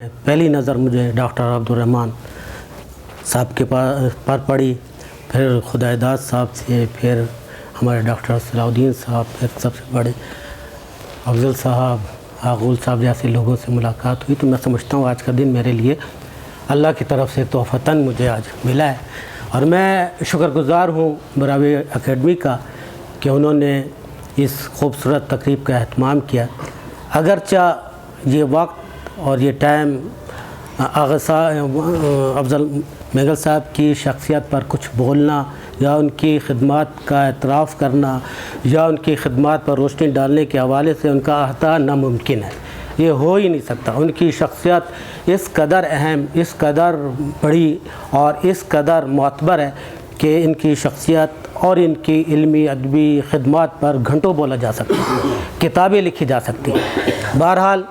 पहली नज़र मुझे डॉक्टर अब्दुर्रहमान साहब के पर पड़ी, फिर खुदाइदाद साहब से, फिर हमारे डॉक्टर सलाउद्दीन साहब, फिर सबसे बड़े अफजल साहब, आगुल साहब जैसे लोगों से मुलाकात हुई। तो मैं समझता हूँ आज का दिन मेरे लिए अल्लाह की तरफ से तोहफ़तन मुझे आज मिला है और मैं शुक्रगुज़ार हूँ बरावी एकेडमी का कि उन्होंने इस खूबसूरत तकरीब का एहतमाम किया। अगरचा ये वक्त और ये टाइम अफजल मेंगल साहब की शख्सियत पर कुछ बोलना या उनकी खिदमत का एतराफ़ करना या उनकी खिदमत पर रोशनी डालने के हवाले से उनका अहता नामुमकिन है, ये हो ही नहीं सकता। उनकी शख्सियत इस कदर अहम, इस कदर बड़ी और इस कदर मोतबर है कि इनकी शख्सियत और इनकी इल्मी अदबी खिदमत पर घंटों बोला जा सकता है, किताबें लिखी जा सकती हैं। बहरहाल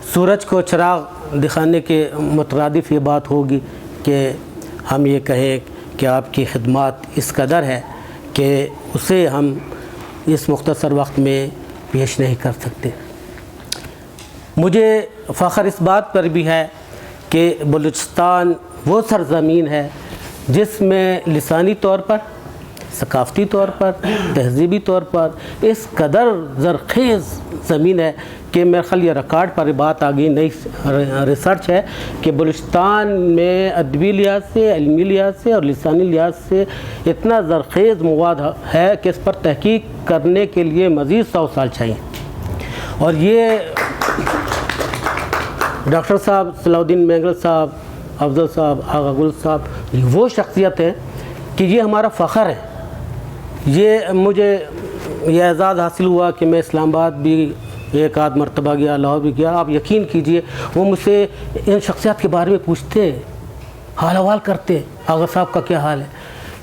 सूरज को चिराग दिखाने के मुतरादिफ ये बात होगी कि हम ये कहें कि आपकी खिदमत इस कदर है कि उसे हम इस मुख्तसर वक्त में पेश नहीं कर सकते। मुझे फ़ख्र इस बात पर भी है कि बलूचिस्तान वो सरज़मीन है जिसमें लिसानी तौर पर, सकाफ़ती तौर पर, तहज़ीबी तौर पर इस कदर ज़रख़ेज़ ज़मीन है कि मेरे ख़याल ये रिकॉर्ड पर बात आ गई, नई रिसर्च है कि बलूचिस्तान में अदबी लिहाज से, इल्मी लिहाज से और लिसानी लिहाज से इतना ज़रख़ेज़ मवाद है कि इस पर तहक़ीक़ करने के लिए मज़ीद 100 साल चाहिए। और ये डॉक्टर साहब, सलाउद्दीन मेंगल साहब, अफजल साहब, आगुल साहब, वो शख्सियत है कि ये हमारा फ़ख्र है। ये मुझे ये एज़ाज़ हासिल हुआ कि मैं इस्लामाबाद भी एक आध मरतबा गया, लाहौर भी गया। आप यकीन कीजिए वो मुझसे इन शख्सियत के बारे में पूछते, हाल अहवाल करते, आगा साहब का क्या हाल है,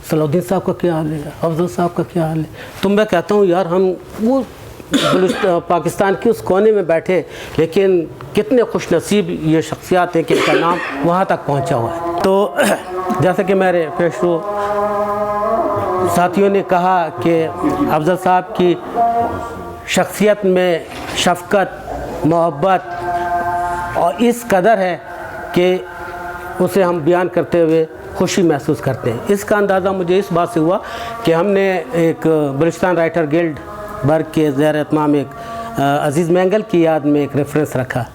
सलाउद्दीन साहब का क्या हाल है, अफजल साहब का क्या हाल है। तो मैं कहता हूँ यार हम वो पाकिस्तान के उस कोने में बैठे, लेकिन कितने खुश नसीब ये शख्सियात हैं कि इनका नाम वहाँ तक पहुँचा हुआ है। तो जैसे कि मेरे पेशरो साथियों ने कहा कि अफजल साहब की शख्सियत में शफ़क़त, मोहब्बत और इस कदर है कि उसे हम बयान करते हुए खुशी महसूस करते हैं। इसका अंदाज़ा मुझे इस बात से हुआ कि हमने एक बलूचिस्तान राइटर गिल्ड बर्ग के ज़ेर एहतमाम एक अज़ीज़ मेंगल की याद में एक रेफरेंस रखा।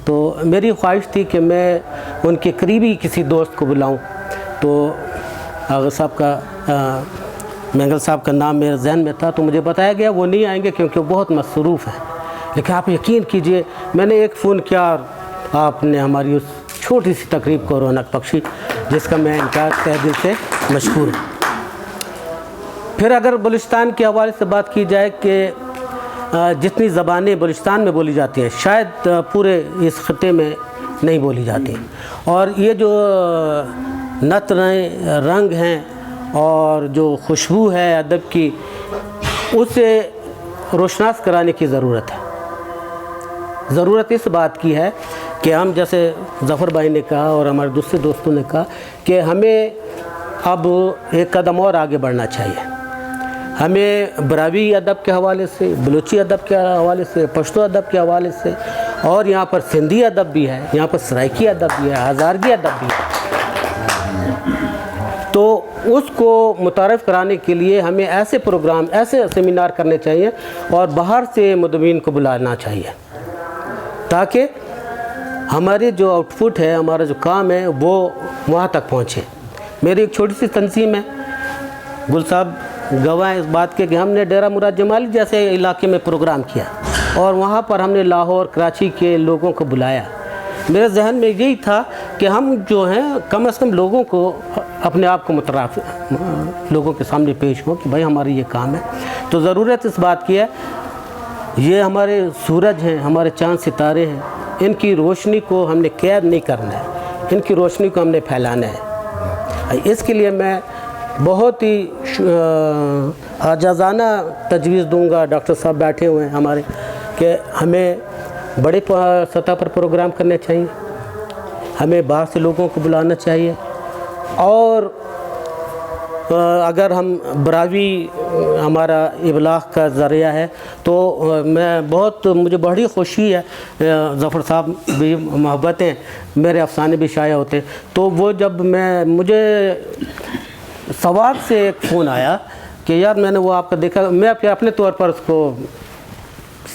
तो मेरी ख्वाहिश थी कि मैं उनके करीबी किसी दोस्त को बुलाऊं। तो आगा साहब का मेंगल साहब का नाम मेरे जहन में था, तो मुझे बताया गया वो नहीं आएंगे क्योंकि वो बहुत मसरूफ़ है। लेकिन आप यकीन कीजिए मैंने एक फ़ोन किया और आपने हमारी उस छोटी सी तकरीब को रौनक बख्शी, जिसका मैं इनका तहे दिल से मशकूर हूँ। फिर अगर बलूचिस्तान के हवाले से बात की जाए कि जितनी ज़बानें बलूचिस्तान में बोली जाती हैं शायद पूरे इस खत्े में नहीं बोली जाती, और ये जो नत रंग हैं और जो खुशबू है अदब की, उसे रोशनास कराने की ज़रूरत है। ज़रूरत इस बात की है कि हम, जैसे ज़फ़र भाई ने कहा और हमारे दूसरे दोस्तों ने कहा, कि हमें अब एक कदम और आगे बढ़ना चाहिए। हमें बरावी अदब के हवाले से, बलूची अदब के हवाले से, पश्तो अदब के हवाले से, और यहाँ पर सिंधी अदब भी है, यहाँ पर सराइकी अदब भी है, हज़ारगी अदब भी है, तो उसको मुतारफ़ कराने के लिए हमें ऐसे प्रोग्राम, ऐसे सेमिनार करने चाहिए और बाहर से मुदव्विन को बुलाना चाहिए, ताकि हमारे जो आउटपुट है, हमारा जो काम है, वो वहाँ तक पहुँचे। मेरी एक छोटी सी तंजीम है, गुल साहब गवाह इस बात के कि हमने डेरा मुराद जमाली जैसे इलाके में प्रोग्राम किया और वहाँ पर हमने लाहौर, कराची के लोगों को बुलाया। मेरे जहन में यही था कि हम जो हैं कम से कम लोगों को, अपने आप को मुतराफ़ लोगों के सामने पेश हो कि भाई हमारा ये काम है। तो ज़रूरत इस बात की है, ये हमारे सूरज हैं, हमारे चाँद सितारे हैं, इनकी रोशनी को हमने कैद नहीं करना है, इनकी रोशनी को हमने फैलाना है। इसके लिए मैं बहुत ही आजाज़ाना तजवीज़ दूंगा, डॉक्टर साहब बैठे हुए हैं हमारे, कि हमें बड़े सतह पर प्रोग्राम करने चाहिए, हमें बाहर से लोगों को बुलाना चाहिए और اگر ہم براوی ہمارا ابلاغ کا ذریعہ ہے تو مجھے بڑی خوشی ہے، ظفر صاحب بھی محبت ہیں، میرے افسانے بھی شائع ہوتے، تو وہ جب مجھے سوات سے ایک فون آیا کہ یار میں نے وہ آپ کا دیکھا، میں پھر اپنے طور پر اس کو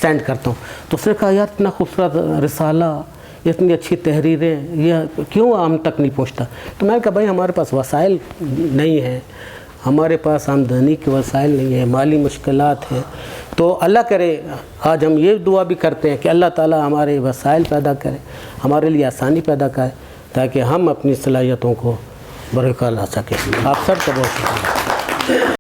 سینڈ کرتا ہوں، تو اس نے کہا یار اتنا خوبصورت رسالہ، اتنی اچھی تحریریں، یہ کیوں ہم تک نہیں پہنچتا؟ تو میں نے کہا بھائی ہمارے پاس وسائل نہیں ہیں، ہمارے پاس آمدنی کے وسائل نہیں ہیں، مالی مشکلات ہیں، تو اللہ کرے آج ہم یہ دعا بھی کرتے ہیں کہ اللہ تعالیٰ ہمارے وسائل پیدا کرے، ہمارے لیے آسانی پیدا کرے تاکہ ہم اپنی صلاحیتوں کو برقرار لا سکیں۔ آپ سب کا بہت شکریہ۔